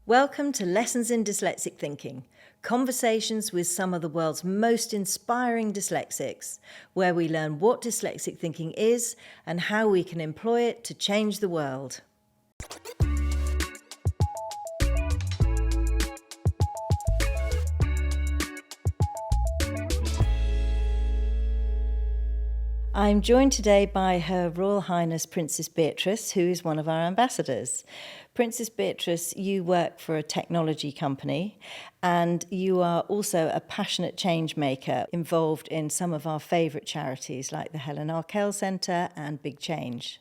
Welcome to Lessons in Dyslexic Thinking, conversations with some of the world's most inspiring dyslexics, where we learn what dyslexic thinking is and how we can employ it to change the world. I'm joined today by Her Royal Highness Princess Beatrice, who is one of our ambassadors. Princess Beatrice, you work for a technology company and you are also a passionate change maker involved in some of our favourite charities like the Helen Arkell Centre and Big Change.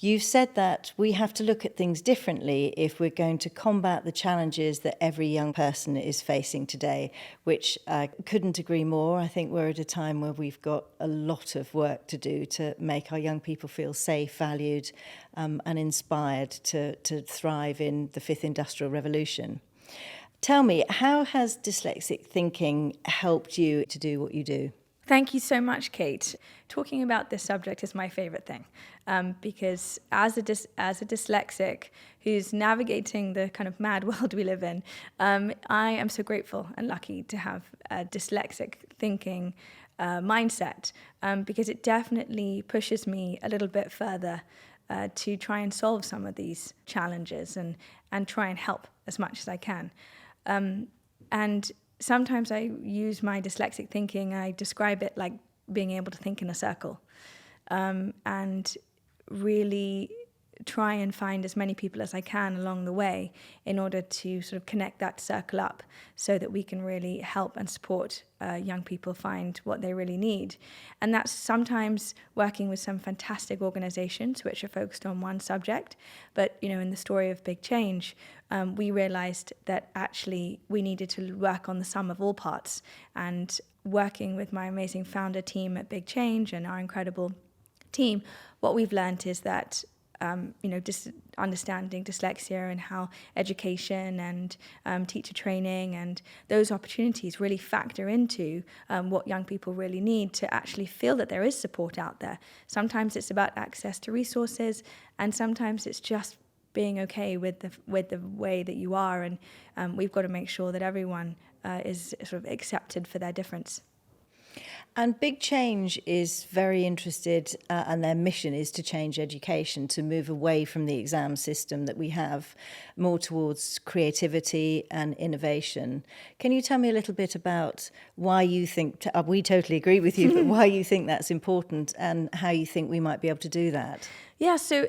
You've said that we have to look at things differently if we're going to combat the challenges that every young person is facing today, which I couldn't agree more. I think we're at a time where we've got a lot of work to do to make our young people feel safe, valued, and inspired to thrive in the fifth industrial revolution. Tell me, how has dyslexic thinking helped you to do what you do? Thank you so much, Kate. Talking about this subject is my favorite thing because as a dyslexic who's navigating the kind of mad world we live in, I am so grateful and lucky to have a dyslexic thinking mindset because it definitely pushes me a little bit further to try and solve some of these challenges and try and help as much as I can. And sometimes I use my dyslexic thinking, I describe it like being able to think in a circle and really try and find as many people as I can along the way in order to sort of connect that circle up so that we can really help and support young people find what they really need. And that's sometimes working with some fantastic organizations which are focused on one subject. But, you know, in the story of Big Change, we realized that actually we needed to work on the sum of all parts. And working with my amazing founder team at Big Change and our incredible team, what we've learned is that understanding dyslexia and how education and teacher training and those opportunities really factor into what young people really need to actually feel that there is support out there. Sometimes it's about access to resources, and sometimes it's just being okay with the way that you are, and we've got to make sure that everyone is sort of accepted for their difference. And Big Change is very interested, and their mission is to change education, to move away from the exam system that we have, more towards creativity and innovation. Can you tell me a little bit about why you think, we totally agree with you, but why you think that's important and how you think we might be able to do that? Yeah, so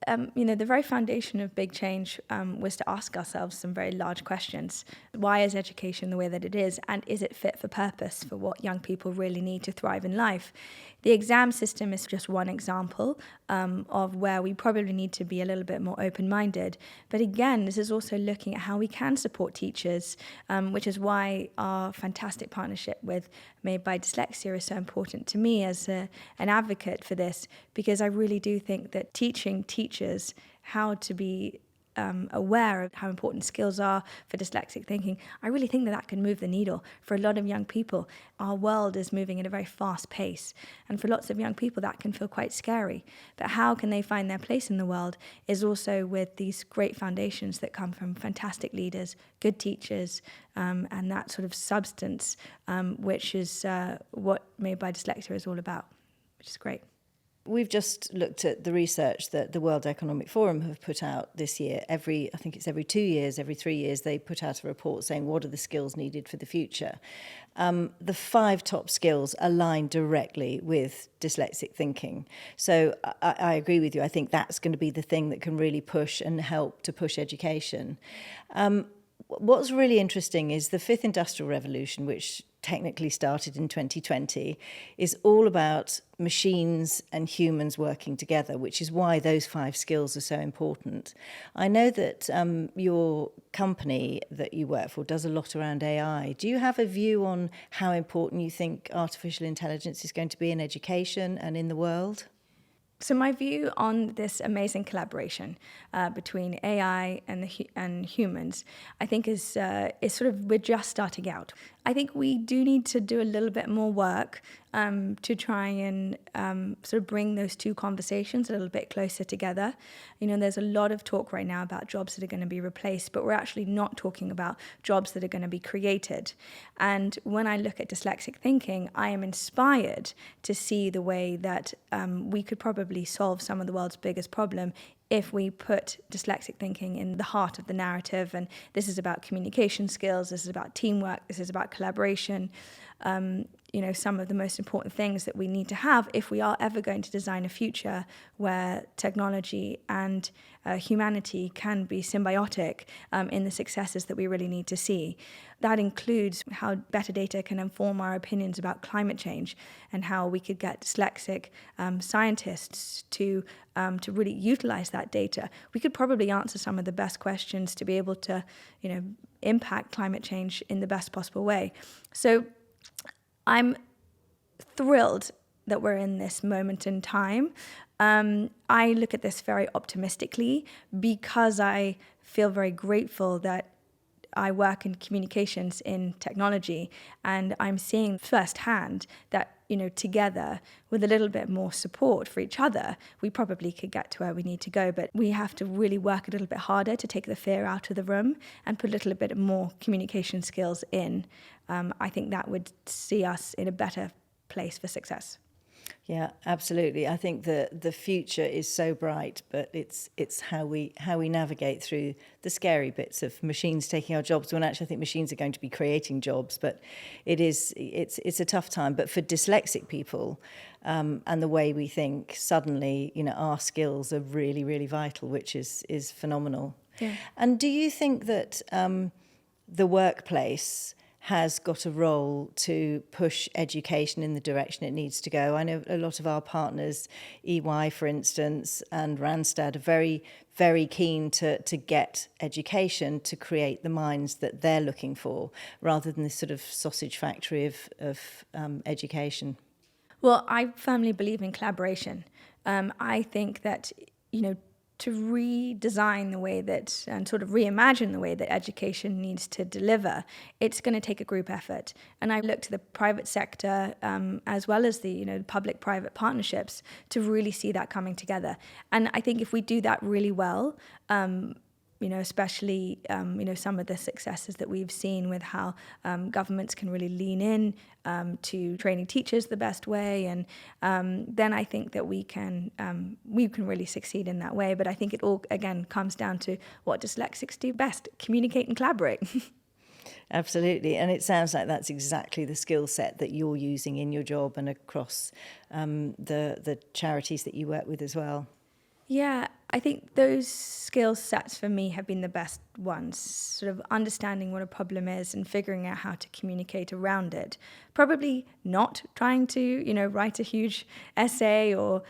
the very foundation of Big Change was to ask ourselves some very large questions. Why is education the way that it is? And is it fit for purpose for what young people really need to thrive in life? The exam system is just one example of where we probably need to be a little bit more open-minded. But again, this is also looking at how we can support teachers, which is why our fantastic partnership with Made by Dyslexia is so important to me as an advocate for this, because I really do think that teaching teachers how to be aware of how important skills are for dyslexic thinking, I really think that can move the needle for a lot of young people. Our world is moving at a very fast pace, and for lots of young people that can feel quite scary. But how can they find their place in the world is also with these great foundations that come from fantastic leaders, good teachers, and that sort of substance, which is what Made by Dyslexia is all about, which is great. We've just looked at the research that the World Economic Forum have put out this year. I think it's every 2 years, every 3 years, they put out a report saying what are the skills needed for the future. The 5 top skills align directly with dyslexic thinking. So I agree with you. I think that's going to be the thing that can really push and help to push education. What's really interesting is the fifth industrial revolution, which technically started in 2020, is all about machines and humans working together, which is why those 5 skills are so important. I know that your company that you work for does a lot around AI. Do you have a view on how important you think artificial intelligence is going to be in education and in the world? So my view on this amazing collaboration between AI and humans, I think is sort of, we're just starting out. I think we do need to do a little bit more work to try and sort of bring those two conversations a little bit closer together. There's a lot of talk right now about jobs that are going to be replaced, but we're actually not talking about jobs that are going to be created. And when I look at dyslexic thinking, I am inspired to see the way that we could probably solve some of the world's biggest problem if we put dyslexic thinking in the heart of the narrative. And this is about communication skills, this is about teamwork, this is about collaboration. Some of the most important things that we need to have if we are ever going to design a future where technology and humanity can be symbiotic in the successes that we really need to see. That includes how better data can inform our opinions about climate change, and how we could get dyslexic scientists to really utilize that data. We could probably answer some of the best questions to be able to, impact climate change in the best possible way. So I'm thrilled that we're in this moment in time. I look at this very optimistically because I feel very grateful that I work in communications in technology, and I'm seeing firsthand that, together with a little bit more support for each other, we probably could get to where we need to go. But we have to really work a little bit harder to take the fear out of the room and put a little bit more communication skills in. I think that would see us in a better place for success. Yeah, absolutely. I think the future is so bright, but it's how we navigate through the scary bits of machines taking our jobs, when actually I think machines are going to be creating jobs. But it's a tough time. But for dyslexic people and the way we think, suddenly, our skills are really, really vital, which is phenomenal. Yeah. And do you think that the workplace has got a role to push education in the direction it needs to go? I know a lot of our partners, EY, for instance, and Randstad, are very, very keen to get education to create the minds that they're looking for, rather than this sort of sausage factory of education. Well, I firmly believe in collaboration. I think that, to redesign the way that, and sort of reimagine the way that education needs to deliver, it's going to take a group effort. And I look to the private sector as well as the public-private partnerships to really see that coming together. And I think if we do that really well, especially some of the successes that we've seen with how governments can really lean in to training teachers the best way, and then I think that we can really succeed in that way. But I think it all again comes down to what dyslexics do best: communicate and collaborate. Absolutely, and it sounds like that's exactly the skill set that you're using in your job and across the charities that you work with as well. Yeah, I think those skill sets for me have been the best ones, sort of understanding what a problem is and figuring out how to communicate around it. Probably not trying to, write a huge essay or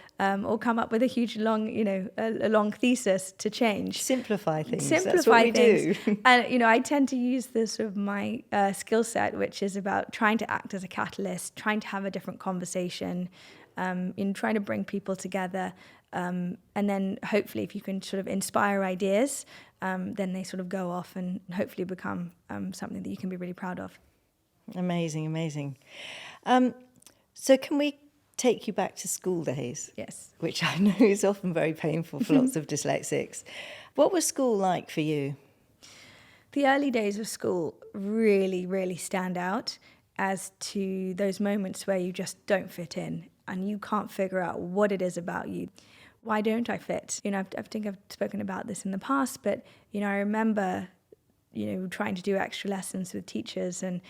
come up with a huge long, a long thesis to change. Simplify things. Simplify That's what we things. do. And, I tend to use the sort of my skill set, which is about trying to act as a catalyst, trying to have a different conversation, trying to bring people together. And then hopefully if you can sort of inspire ideas, then they sort of go off and hopefully become something that you can be really proud of. Amazing, amazing. So can we take you back to school days? Yes. Which I know is often very painful for lots of dyslexics. What was school like for you? The early days of school really, really stand out as to those moments where you just don't fit in and you can't figure out what it is about you. Why don't I fit? I think I've spoken about this in the past, but, I remember, trying to do extra lessons with teachers and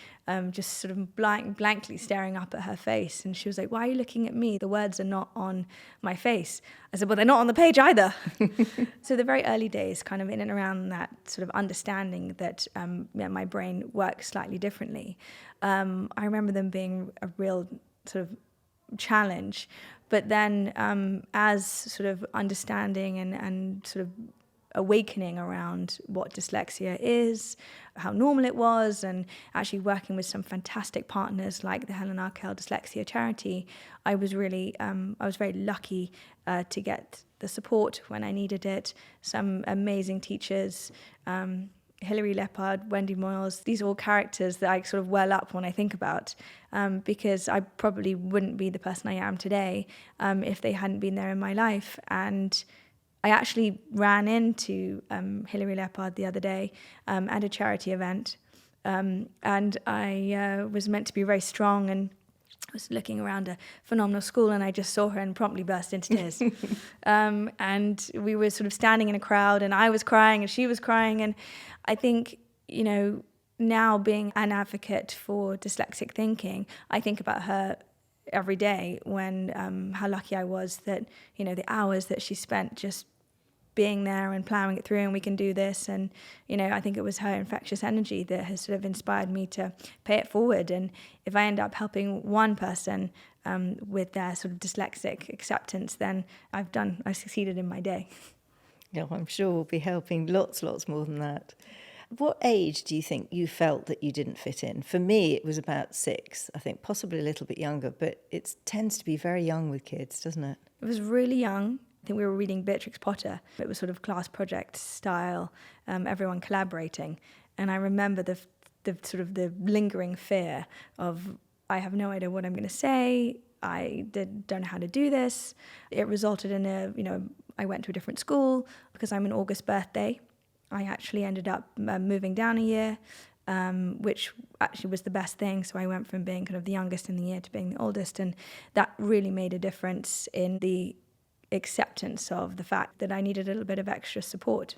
just sort of blankly staring up at her face. And she was like, "Why are you looking at me? The words are not on my face." I said, "Well, they're not on the page either." So the very early days, kind of in and around that sort of understanding that my brain works slightly differently. I remember them being a real sort of challenge. But then as sort of understanding and sort of awakening around what dyslexia is, how normal it was, and actually working with some fantastic partners like the Helen Arkell Dyslexia charity, I was very lucky to get the support when I needed it, some amazing teachers, Hilary Leppard, Wendy Moyles, these are all characters that I sort of well up when I think about, because I probably wouldn't be the person I am today if they hadn't been there in my life. And I actually ran into Hilary Leppard the other day at a charity event, and I was meant to be very strong, and I was looking around a phenomenal school, and I just saw her and promptly burst into tears. And we were sort of standing in a crowd, and I was crying and she was crying. And I think, now being an advocate for dyslexic thinking, I think about her every day when how lucky I was that, the hours that she spent just being there and plowing it through, and we can do this. And I think it was her infectious energy that has sort of inspired me to pay it forward. And if I end up helping one person with their sort of dyslexic acceptance, then I've succeeded in my day. Yeah, I'm sure we'll be helping lots more than that. What age do you think you felt that you didn't fit in? For me, it was about 6, I think, possibly a little bit younger, but it tends to be very young with kids, doesn't it? It was really young. I think we were reading Beatrix Potter. It was sort of class project style, everyone collaborating. And I remember the the lingering fear of, I have no idea what I'm going to say. I don't know how to do this. It resulted in I went to a different school because I'm an August birthday. I actually ended up moving down a year, which actually was the best thing. So I went from being kind of the youngest in the year to being the oldest. And that really made a difference in the acceptance of the fact that I needed a little bit of extra support.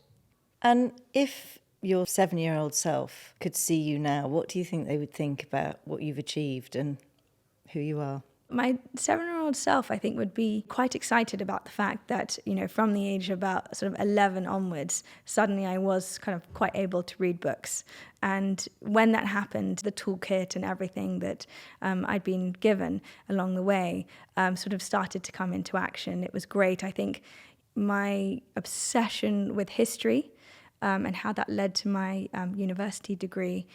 And if your 7-year-old self could see you now, what do you think they would think about what you've achieved and who you are? My 7-year-old self, I think, would be quite excited about the fact that, from the age of about sort of 11 onwards, suddenly I was kind of quite able to read books. And when that happened, the toolkit and everything that I'd been given along the way sort of started to come into action. It was great. I think my obsession with history and how that led to my university degree,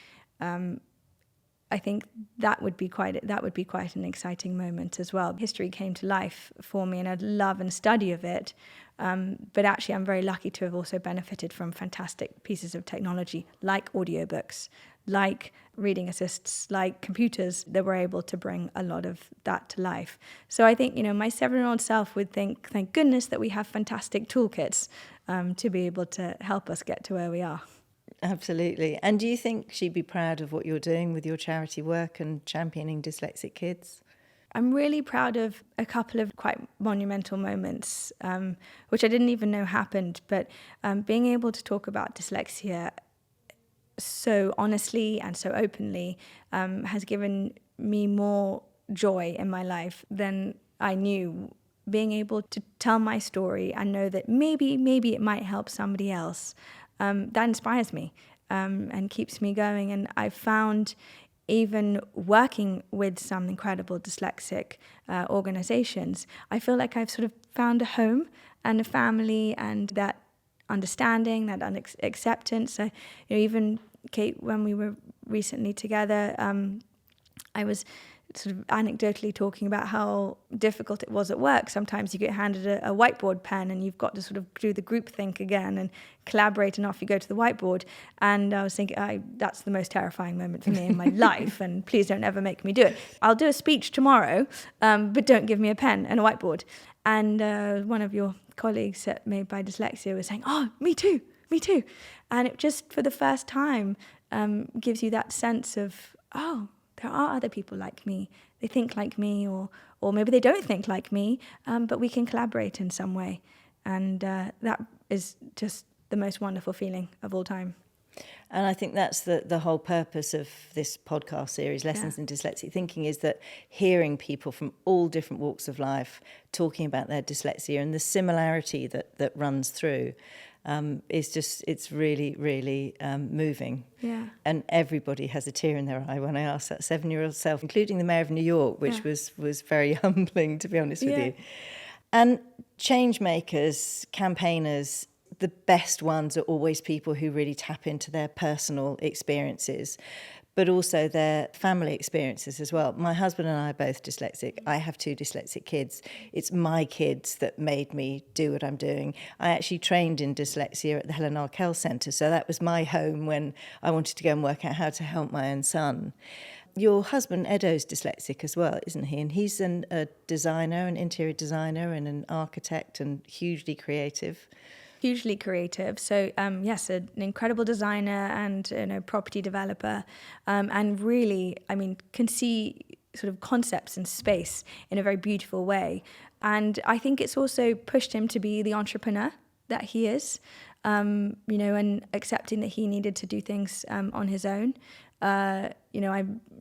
I think that would be quite an exciting moment as well. History came to life for me, and I'd love and study of it. But actually, I'm very lucky to have also benefited from fantastic pieces of technology like audiobooks, like reading assists, like computers that were able to bring a lot of that to life. So I think, my 7-year-old self would think, thank goodness that we have fantastic toolkits to be able to help us get to where we are. Absolutely. And do you think she'd be proud of what you're doing with your charity work and championing dyslexic kids? I'm really proud of a couple of quite monumental moments, which I didn't even know happened, but being able to talk about dyslexia so honestly and so openly has given me more joy in my life than I knew. Being able to tell my story and know that maybe it might help somebody else, that inspires me and keeps me going. And I've found, even working with some incredible dyslexic organizations, I feel like I've sort of found a home and a family and that understanding, that acceptance. So, even Kate, when we were recently together, I was sort of anecdotally talking about how difficult it was at work. Sometimes you get handed a whiteboard pen and you've got to sort of do the group think again and collaborate, and off you go to the whiteboard. And I was thinking, that's the most terrifying moment for me in my life, and please don't ever make me do it. I'll do a speech tomorrow, but don't give me a pen and a whiteboard. And one of your colleagues at Made by Dyslexia was saying, oh, me too. And it just, for the first time, gives you that sense of, oh, there are other people like me. They think like me, or maybe they don't think like me, but we can collaborate in some way. And that is just the most wonderful feeling of all time. And I think that's the whole purpose of this podcast series, Lessons in Dyslexic Thinking, is that hearing people from all different walks of life talking about their dyslexia and the similarity that runs through it's really, really moving. Yeah. And everybody has a tear in their eye when I asked that 7-year-old self, including the Mayor of New York, which was very humbling, to be honest with you. And change makers, campaigners, the best ones are always people who really tap into their personal experiences. but also their family experiences as well. My husband and I are both dyslexic. I have 2 dyslexic kids. It's my kids that made me do what I'm doing. I actually trained in dyslexia at the Helen Arkell Centre, so that was my home when I wanted to go and work out how to help my own son. Your husband, Edo's dyslexic as well, isn't he? And he's a designer, an interior designer and an architect and hugely creative. Hugely creative. So yes, an incredible designer and property developer, and really, can see sort of concepts in space in a very beautiful way. And I think it's also pushed him to be the entrepreneur that he is, and accepting that he needed to do things on his own.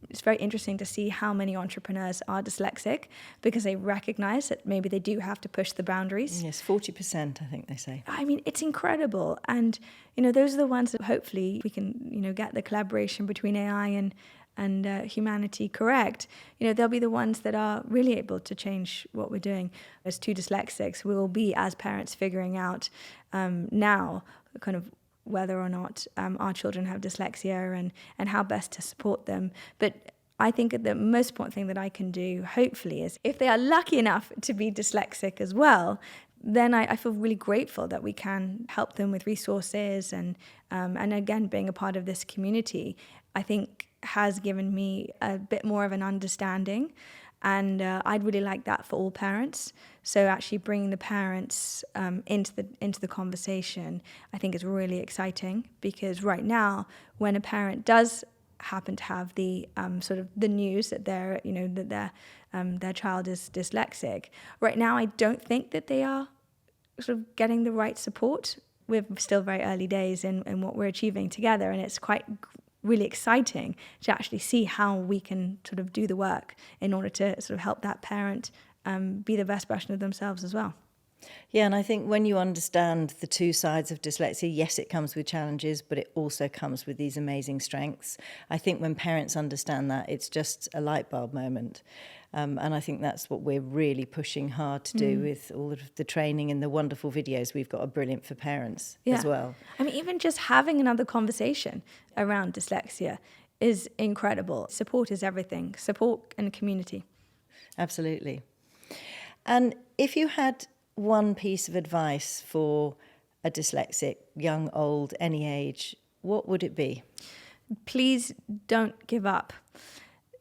It's very interesting to see how many entrepreneurs are dyslexic because they recognize that maybe they do have to push the boundaries. Yes, 40%, I think they say. It's incredible. And, those are the ones that hopefully we can, get the collaboration between AI and humanity correct. They'll be the ones that are really able to change what we're doing. As 2 dyslexics, we will be, as parents, figuring out now kind of whether or not our children have dyslexia and how best to support them. But I think the most important thing that I can do, hopefully, is if they are lucky enough to be dyslexic as well, then I feel really grateful that we can help them with resources and again, being a part of this community, I think has given me a bit more of an understanding. And I'd really like that for all parents. So actually bringing the parents into the conversation, I think is really exciting, because right now, when a parent does happen to have the sort of the news that their child is dyslexic, right now I don't think that they are sort of getting the right support. We're still very early days in what we're achieving together, and it's quite really exciting to actually see how we can sort of do the work in order to sort of help that parent be the best version of themselves as well. Yeah, and I think when you understand the 2 sides of dyslexia, yes, it comes with challenges, but it also comes with these amazing strengths. I think when parents understand that, it's just a light bulb moment. And I think that's what we're really pushing hard to do with all of the training and the wonderful videos we've got are brilliant for parents as well. Even just having another conversation around dyslexia is incredible. Support is everything. Support and community. Absolutely. And if you had one piece of advice for a dyslexic, young, old, any age, what would it be? Please don't give up.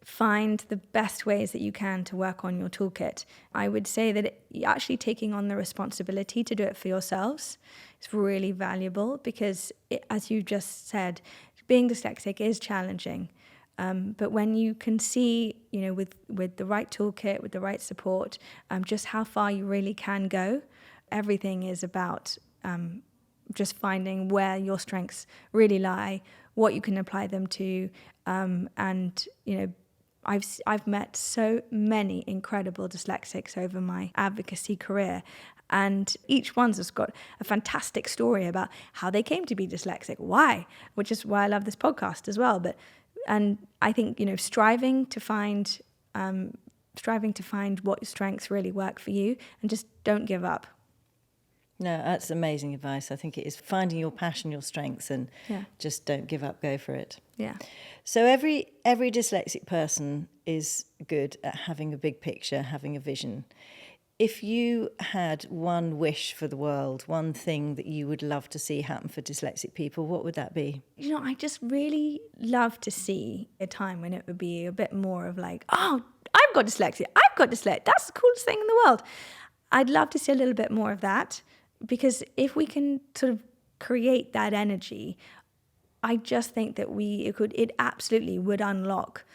Find the best ways that you can to work on your toolkit. I would say that actually taking on the responsibility to do it for yourselves is really valuable, because as you just said, being dyslexic is challenging. But when you can see, with the right toolkit, with the right support, just how far you really can go, everything is about just finding where your strengths really lie, what you can apply them to, and I've met so many incredible dyslexics over my advocacy career, and each one's has got a fantastic story about how they came to be dyslexic, why, which is why I love this podcast as well. And I think, striving to find what strengths really work for you, and just don't give up. No, that's amazing advice. I think it is finding your passion, your strengths, and just don't give up, go for it. Yeah. So every dyslexic person is good at having a big picture, having a vision. If you had one wish for the world, one thing that you would love to see happen for dyslexic people, what would that be? I just really love to see a time when it would be a bit more of like, oh, I've got dyslexia. That's the coolest thing in the world. I'd love to see a little bit more of that, because if we can sort of create that energy, I just think that it absolutely would unlock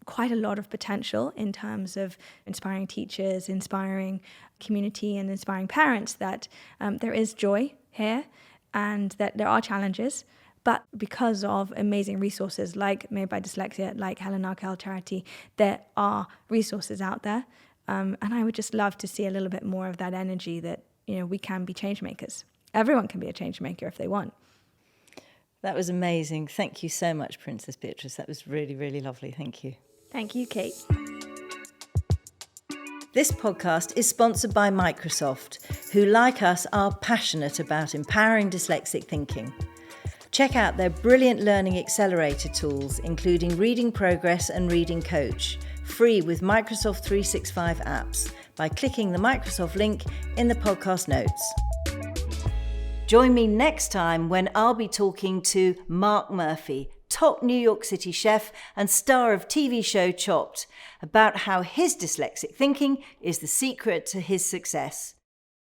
quite a lot of potential in terms of inspiring teachers, inspiring community, and inspiring parents that there is joy here and that there are challenges. But because of amazing resources like Made by Dyslexia, like Helen Arkell Charity, there are resources out there. And I would just love to see a little bit more of that energy that, we can be change makers. Everyone can be a change maker if they want. That was amazing. Thank you so much, Princess Beatrice. That was really, really lovely. Thank you. Thank you, Kate. This podcast is sponsored by Microsoft, who, like us, are passionate about empowering dyslexic thinking. Check out their brilliant learning accelerator tools, including Reading Progress and Reading Coach, free with Microsoft 365 apps, by clicking the Microsoft link in the podcast notes. Join me next time when I'll be talking to Mark Murphy, top New York City chef and star of TV show Chopped, about how his dyslexic thinking is the secret to his success.